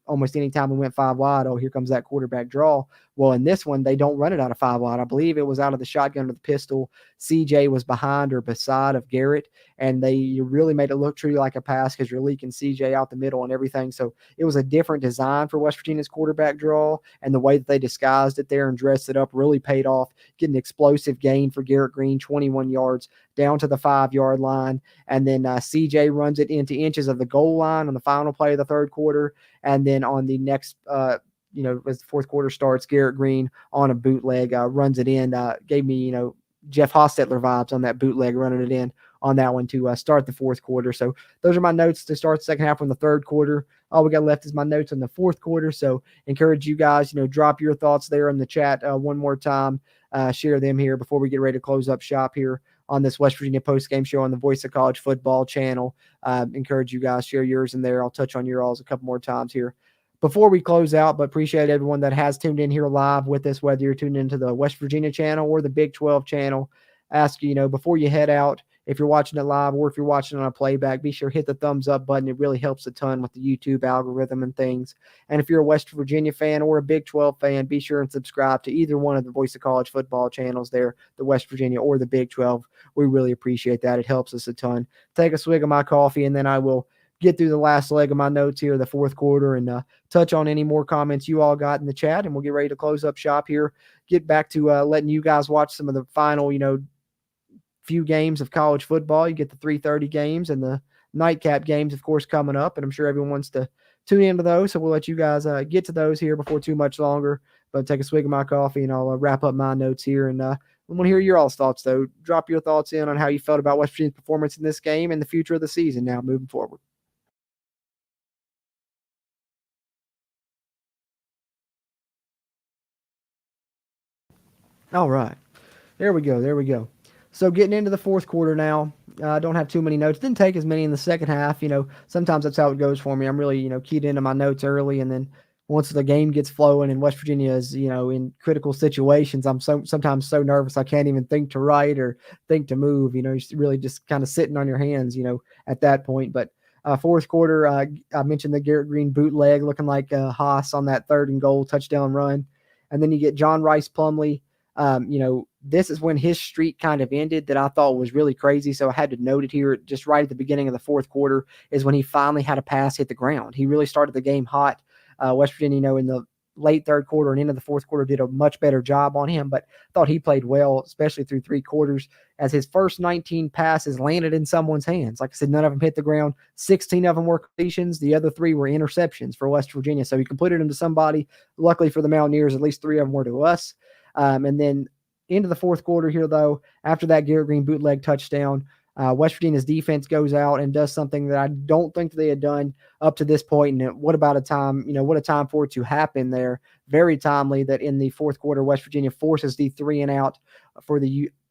almost any time we went 5 wide, oh, here comes that quarterback draw. Well, in this one, they don't run it out of 5 wide. I believe it was out of the shotgun or the pistol. CJ was behind or beside of Garrett, and they really made it look truly like a pass because you're leaking CJ out the middle and everything. So it was a different design for West Virginia's quarterback draw, and the way that they disguised it there and dressed it up really paid off. Getting an explosive gain for Garrett Green, 21 yards down to the 5-yard line, and then CJ runs it into inches of the goal line on the final play of the third quarter, and then on the next as the fourth quarter starts, Garrett Green on a bootleg runs it in. Gave me, Jeff Hostetler vibes on that bootleg, running it in on that one to start the fourth quarter. So those are my notes to start the second half from the third quarter. All we got left is my notes on the fourth quarter. So encourage you guys, drop your thoughts there in the chat one more time. Share them here before we get ready to close up shop here on this West Virginia postgame show on the Voice of College Football channel. Encourage you guys, share yours in there. I'll touch on your alls a couple more times here before we close out, but appreciate everyone that has tuned in here live with us, whether you're tuned into the West Virginia channel or the Big 12 channel. Ask you, before you head out, if you're watching it live or if you're watching on a playback, be sure to hit the thumbs up button. It really helps a ton with the YouTube algorithm and things. And if you're a West Virginia fan or a Big 12 fan, be sure and subscribe to either one of the Voice of College Football channels there, the West Virginia or the Big 12. We really appreciate that. It helps us a ton. Take a swig of my coffee, and then I will get through the last leg of my notes here, the fourth quarter, and touch on any more comments you all got in the chat, and we'll get ready to close up shop here. Get back to letting you guys watch some of the final, few games of college football. You get the 3:30 games and the nightcap games, of course, coming up, and I'm sure everyone wants to tune into those. So we'll let you guys get to those here before too much longer. But take a swig of my coffee and I'll wrap up my notes here. And I want to hear your all's thoughts, though. Drop your thoughts in on how you felt about West Virginia's performance in this game and the future of the season now moving forward. All right. There we go. There we go. So getting into the fourth quarter now. I don't have too many notes. Didn't take as many in the second half. Sometimes that's how it goes for me. I'm really, keyed into my notes early, and then once the game gets flowing and West Virginia is, in critical situations, I'm sometimes so nervous I can't even think to write or think to move. You're really just kind of sitting on your hands, at that point. But fourth quarter, I mentioned the Garrett Green bootleg looking like Haas on that 3rd and goal touchdown run, and then you get John Rice Plumlee. This is when his streak kind of ended that I thought was really crazy. So I had to note it here just right at the beginning of the fourth quarter is when he finally had a pass hit the ground. He really started the game hot. West Virginia, in the late third quarter and into the fourth quarter did a much better job on him, but thought he played well, especially through 3 quarters as his first 19 passes landed in someone's hands. Like I said, none of them hit the ground. 16 of them were completions. The other 3 were interceptions for West Virginia. So he completed them to somebody. Luckily for the Mountaineers, at least 3 of them were to us. And then into the fourth quarter here, though, after that Garrett Green bootleg touchdown, West Virginia's defense goes out and does something that I don't think they had done up to this point. And what about a time, what a time for it to happen there. Very timely that in the fourth quarter, West Virginia forces the 3-and-out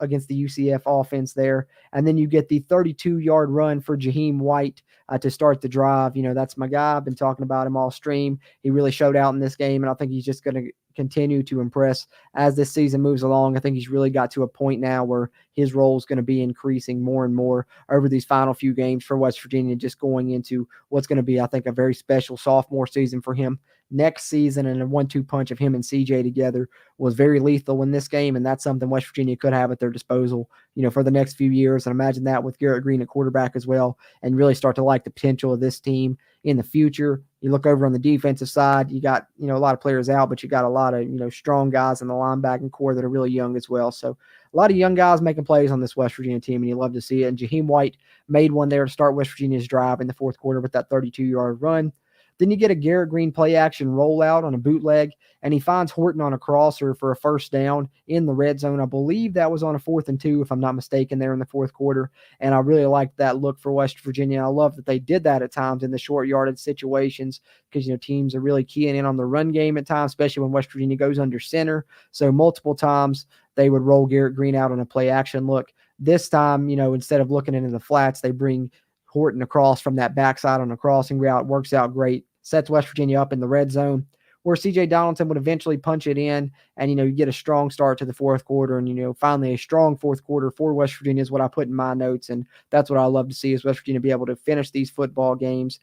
against the UCF offense there. And then you get the 32-yard run for Jaheim White to start the drive. That's my guy. I've been talking about him all stream. He really showed out in this game, and I think he's just going to continue to impress as this season moves along. I think he's really got to a point now where his role is going to be increasing more and more over these final few games for West Virginia, just going into what's going to be, I think, a very special sophomore season for him next season. And a 1-2 punch of him and CJ together was very lethal in this game, and that's something West Virginia could have at their disposal, for the next few years. And imagine that with Garrett Green at quarterback as well, and really start to like the potential of this team in the future. You look over on the defensive side, you got, a lot of players out, but you got a lot of, strong guys in the linebacking core that are really young as well. So a lot of young guys making plays on this West Virginia team, and you love to see it. And Jaheim White made one there to start West Virginia's drive in the fourth quarter with that 32-yard run. Then you get a Garrett Green play action rollout on a bootleg, and he finds Horton on a crosser for a first down in the red zone. I believe that was on a 4th and 2, if I'm not mistaken, there in the fourth quarter. And I really liked that look for West Virginia. I love that they did that at times in the short yardage situations because, teams are really keying in on the run game at times, especially when West Virginia goes under center. So multiple times they would roll Garrett Green out on a play action look. This time, instead of looking into the flats, they bring Horton across from that backside on a crossing route. Works out great. Sets West Virginia up in the red zone where CJ Donaldson would eventually punch it in. And, you get a strong start to the fourth quarter. And, finally a strong fourth quarter for West Virginia is what I put in my notes. And that's what I love to see is West Virginia be able to finish these football games.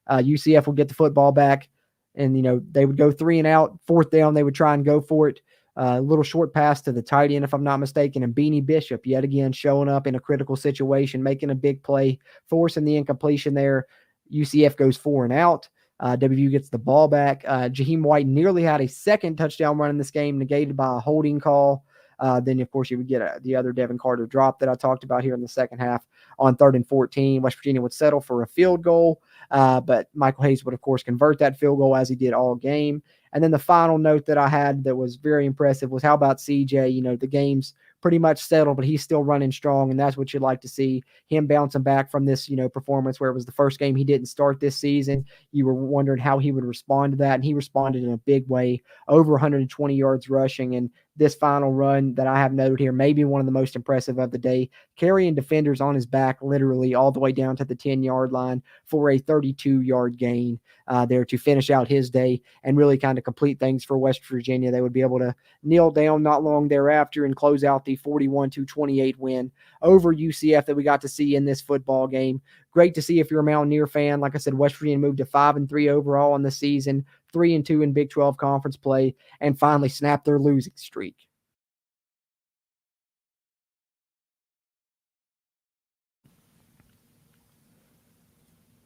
UCF will get the football back and, they would go 3-and-out. 4th down, they would try and go for it. A little short pass to the tight end, if I'm not mistaken, and Beanie Bishop yet again showing up in a critical situation, making a big play, forcing the incompletion there. UCF goes 4-and-out. WVU gets the ball back. Jaheim White nearly had a second touchdown run in this game, negated by a holding call. Then, of course, you would get the other Devin Carter drop that I talked about here in the second half on 3rd and 14. West Virginia would settle for a field goal, but Michael Hayes would, of course, convert that field goal as he did all game. And then the final note that I had that was very impressive was how about CJ? The game's pretty much settled, but he's still running strong, and that's what you'd like to see, him bouncing back from this, performance where it was the first game he didn't start this season. You were wondering how he would respond to that, and he responded in a big way, over 120 yards rushing. And this final run that I have noted here, maybe one of the most impressive of the day, carrying defenders on his back literally all the way down to the 10-yard line for a 32-yard gain there to finish out his day and really kind of complete things for West Virginia. They would be able to kneel down not long thereafter and close out the 41-28 win over UCF that we got to see in this football game. Great to see if you're a Mountaineer fan. Like I said, West Virginia moved to 5-3 overall in the season, 3-2 in Big 12 conference play, and finally snapped their losing streak.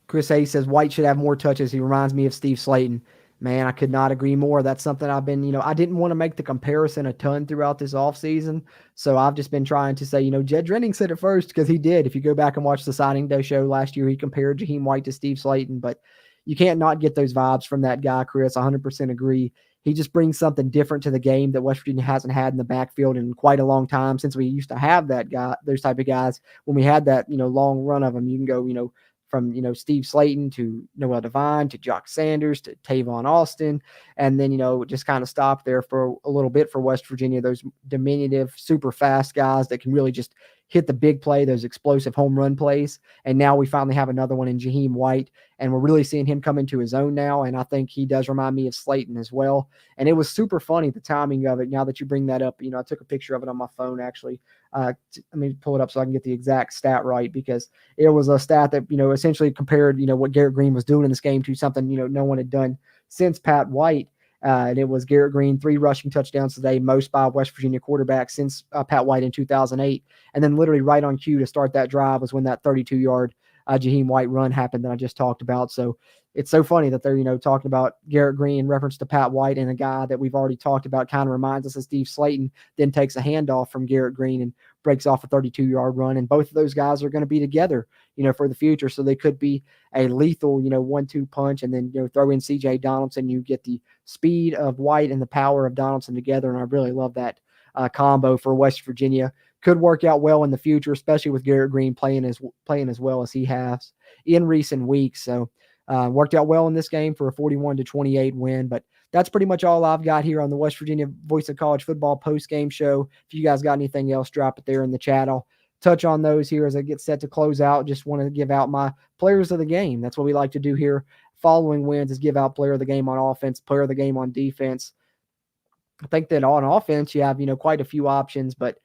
Chris Hayes says White should have more touches. He reminds me of Steve Slayton. Man, I could not agree more. That's something I've been, I didn't want to make the comparison a ton throughout this offseason. So I've just been trying to say, Jed Renning said it first because he did. If you go back and watch the signing day show last year, he compared Jaheim White to Steve Slayton. But, you can't not get those vibes from that guy, Chris. 100% agree. He just brings something different to the game that West Virginia hasn't had in the backfield in quite a long time, since we used to have those type of guys. When we had that, long run of them, you can go, from, Steve Slayton to Noel Devine to Jock Sanders to Tavon Austin. And then, just kind of stop there for a little bit for West Virginia, those diminutive, super fast guys that can really just hit the big play, those explosive home run plays. And now we finally have another one in Jaheim White, and we're really seeing him come into his own now. And I think he does remind me of Slayton as well. And it was super funny, the timing of it. Now that you bring that up, I took a picture of it on my phone, actually. Let me pull it up so I can get the exact stat right, because it was a stat that, essentially compared, what Garrett Green was doing in this game to something, no one had done since Pat White. And it was Garrett Green, 3 rushing touchdowns today, most by a West Virginia quarterback since Pat White in 2008. And then literally right on cue to start that drive was when that 32-yard Jaheim White run happened that I just talked about. So it's so funny that they're, talking about Garrett Green in reference to Pat White, and a guy that we've already talked about kind of reminds us of Steve Slayton, then takes a handoff from Garrett Green and breaks off a 32-yard run. And both of those guys are going to be together, for the future. So they could be a lethal, 1-2 punch. And then, throw in CJ Donaldson, you get the speed of White and the power of Donaldson together. And I really love that combo for West Virginia. Could work out well in the future, especially with Garrett Green playing as well as he has in recent weeks. So worked out well in this game for a 41-28 win. But that's pretty much all I've got here on the West Virginia Voice of College Football post-game show. If you guys got anything else, drop it there in the chat. I'll touch on those here as I get set to close out. Just want to give out my players of the game. That's what we like to do here following wins, is give out player of the game on offense, player of the game on defense. I think that on offense, you have, quite a few options, but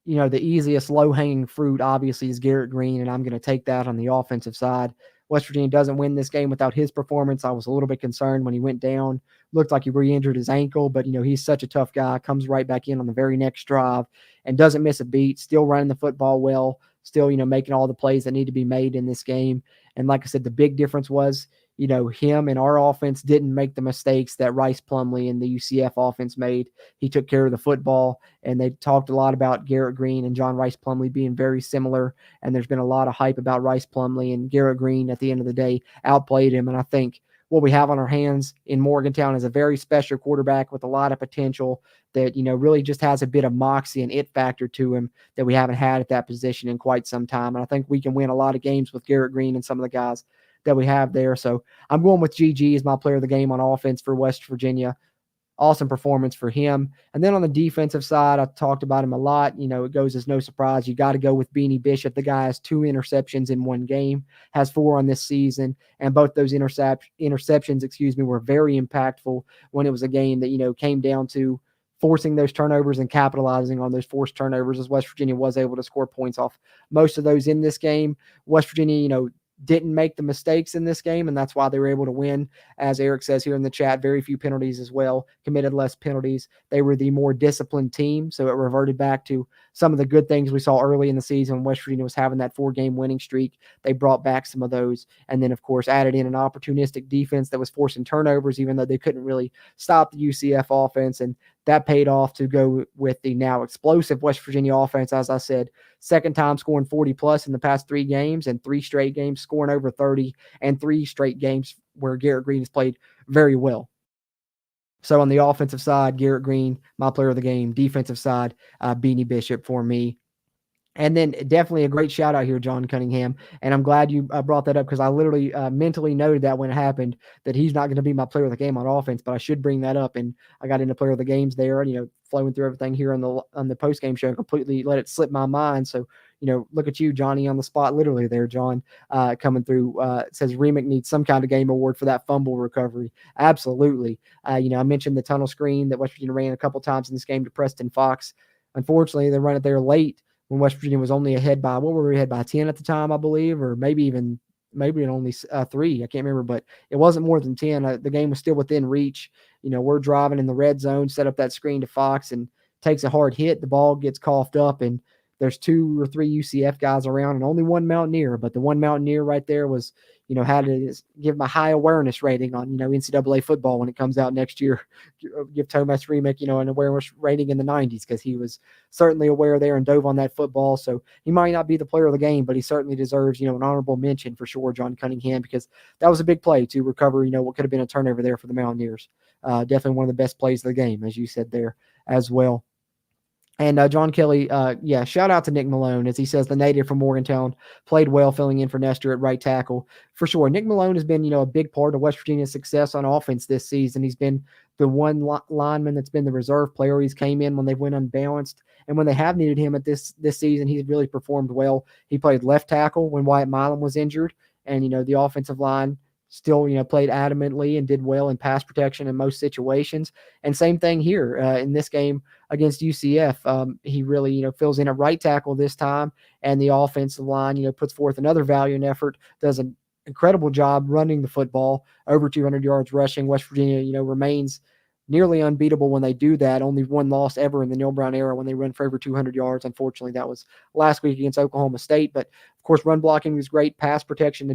the easiest low-hanging fruit, obviously, is Garrett Green, and I'm going to take that on the offensive side. West Virginia doesn't win this game without his performance. I was a little bit concerned when he went down. Looked like he re-injured his ankle, but, he's such a tough guy. Comes right back in on the very next drive and doesn't miss a beat. Still running the football well. Still, making all the plays that need to be made in this game. And like I said, the big difference was, him and our offense didn't make the mistakes that Rice Plumlee and the UCF offense made. He took care of the football, and they talked a lot about Garrett Green and John Rice Plumlee being very similar. And there's been a lot of hype about Rice Plumlee, and Garrett Green at the end of the day outplayed him. And I think what we have on our hands in Morgantown is a very special quarterback with a lot of potential that, really just has a bit of moxie and it factor to him that we haven't had at that position in quite some time. And I think we can win a lot of games with Garrett Green and some of the guys that we have there. So I'm going with GG as my player of the game on offense for West Virginia. Awesome performance for him. And then on the defensive side, I talked about him a lot. It goes as no surprise. You got to go with Beanie Bishop. The guy has 2 interceptions in one game, has 4 on this season. And both those interceptions, were very impactful when it was a game that, came down to forcing those turnovers and capitalizing on those forced turnovers, as West Virginia was able to score points off most of those in this game. West Virginia, didn't make the mistakes in this game, and that's why they were able to win. As Eric says here in the chat, very few penalties as well, committed less penalties. They were the more disciplined team, so it reverted back to some of the good things we saw early in the season when West Virginia was having that 4-game winning streak. They brought back some of those, and then, of course, added in an opportunistic defense that was forcing turnovers, even though they couldn't really stop the UCF offense, and that paid off to go with the now explosive West Virginia offense. As I said, second time scoring 40-plus in the past 3 games, and 3 straight games scoring over 30, and 3 straight games where Garrett Green has played very well. So on the offensive side, Garrett Green, my player of the game. Defensive side, Beanie Bishop for me. And then definitely a great shout out here, John Cunningham. And I'm glad you brought that up, because I literally mentally noted that when it happened that he's not going to be my player of the game on offense, but I should bring that up. And I got into player of the games there, and, flowing through everything here on the post-game show, and completely let it slip my mind. So, look at you, Johnny, on the spot, literally there, John, coming through. It says Remick needs some kind of game award for that fumble recovery. Absolutely. I mentioned the tunnel screen that West Virginia ran a couple times in this game to Preston Fox. Unfortunately, they run it there late when West Virginia was only ahead by, what were we ahead by, 10 at the time, I believe, or maybe only 3. I can't remember, but it wasn't more than 10. The game was still within reach. We're driving in the red zone, set up that screen to Fox, and takes a hard hit. The ball gets coughed up, and there's 2 or 3 UCF guys around and only one Mountaineer, but the one Mountaineer right there was, had to give him a high awareness rating on, NCAA football when it comes out next year. Give Tomas Remick, an awareness rating in the 90s because he was certainly aware there and dove on that football. So he might not be the player of the game, but he certainly deserves, an honorable mention for sure, John Cunningham, because that was a big play to recover, what could have been a turnover there for the Mountaineers. Definitely one of the best plays of the game, as you said there as well. And John Kelly, shout out to Nick Malone. As he says, the native from Morgantown played well filling in for Nestor at right tackle. For sure, Nick Malone has been, a big part of West Virginia's success on offense this season. He's been the one lineman that's been the reserve player. He's came in when they went unbalanced. And when they have needed him at this season, he's really performed well. He played left tackle when Wyatt Milam was injured. And, the offensive line still, played adamantly and did well in pass protection in most situations. And same thing here in this game against UCF. He really, fills in at right tackle this time, and the offensive line, puts forth another valiant effort, does an incredible job running the football, over 200 yards rushing. West Virginia, remains nearly unbeatable when they do that. Only one loss ever in the Neil Brown era when they run for over 200 yards. Unfortunately, that was last week against Oklahoma State. But, of course, run blocking was great. Pass protection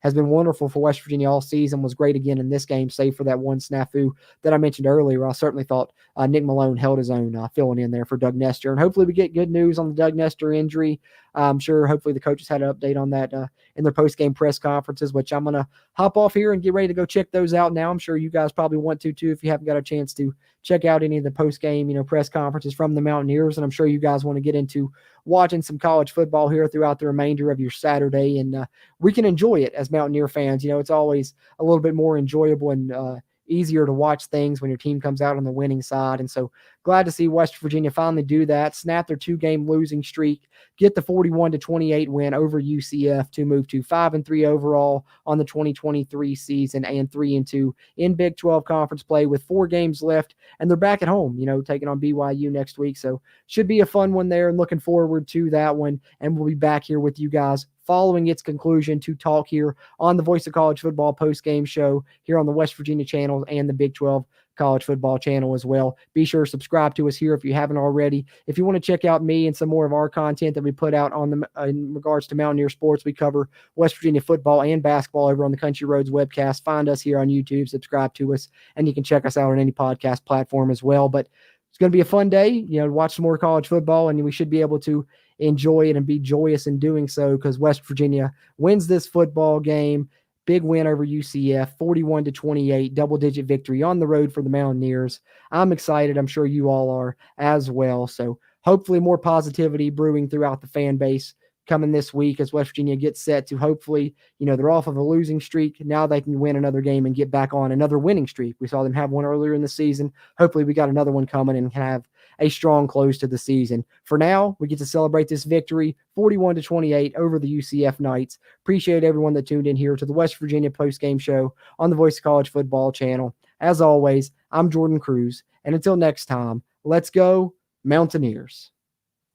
has been wonderful for West Virginia all season, was great again in this game, save for that one snafu that I mentioned earlier. I certainly thought Nick Malone held his own filling in there for Doug Nestor. And hopefully we get good news on the Doug Nestor injury. I'm sure hopefully the coaches had an update on that in their post-game press conferences, which I'm going to hop off here and get ready to go check those out now. I'm sure you guys probably want to too if you haven't got a chance to check out any of the post-game, press conferences from the Mountaineers. And I'm sure you guys want to get into watching some college football here throughout the remainder of your Saturday. And we can enjoy it as Mountaineer fans. It's always a little bit more enjoyable and easier to watch things when your team comes out on the winning side. And so glad to see West Virginia finally do that, snap their 2-game losing streak, get the 41-28 win over UCF to move to 5-3 overall on the 2023 season and 3-2 in Big 12 conference play with 4 games left. And they're back at home, taking on BYU next week. So should be a fun one there, and looking forward to that one. And we'll be back here with you guys following its conclusion to talk here on the Voice of College Football post-game show here on the West Virginia channel and the Big 12 College Football channel as well. Be sure to subscribe to us here if you haven't already. If you want to check out me and some more of our content that we put out on in regards to Mountaineer sports, we cover West Virginia football and basketball over on the Country Roads webcast. Find us here on YouTube, subscribe to us, and you can check us out on any podcast platform as well. But it's going to be a fun day, to watch some more college football, and we should be able to enjoy it and be joyous in doing so because West Virginia wins this football game. Big win over UCF, 41-28, double-digit victory on the road for the Mountaineers. I'm excited. I'm sure you all are as well. So hopefully more positivity brewing throughout the fan base coming this week as West Virginia gets set to hopefully, they're off of a losing streak. Now they can win another game and get back on another winning streak. We saw them have one earlier in the season. Hopefully we got another one coming and can have a strong close to the season. For now, we get to celebrate this victory, 41-28 over the UCF Knights. Appreciate everyone that tuned in here to the West Virginia post-game show on the Voice of College Football channel. As always, I'm Jordan Cruz, and until next time, let's go Mountaineers.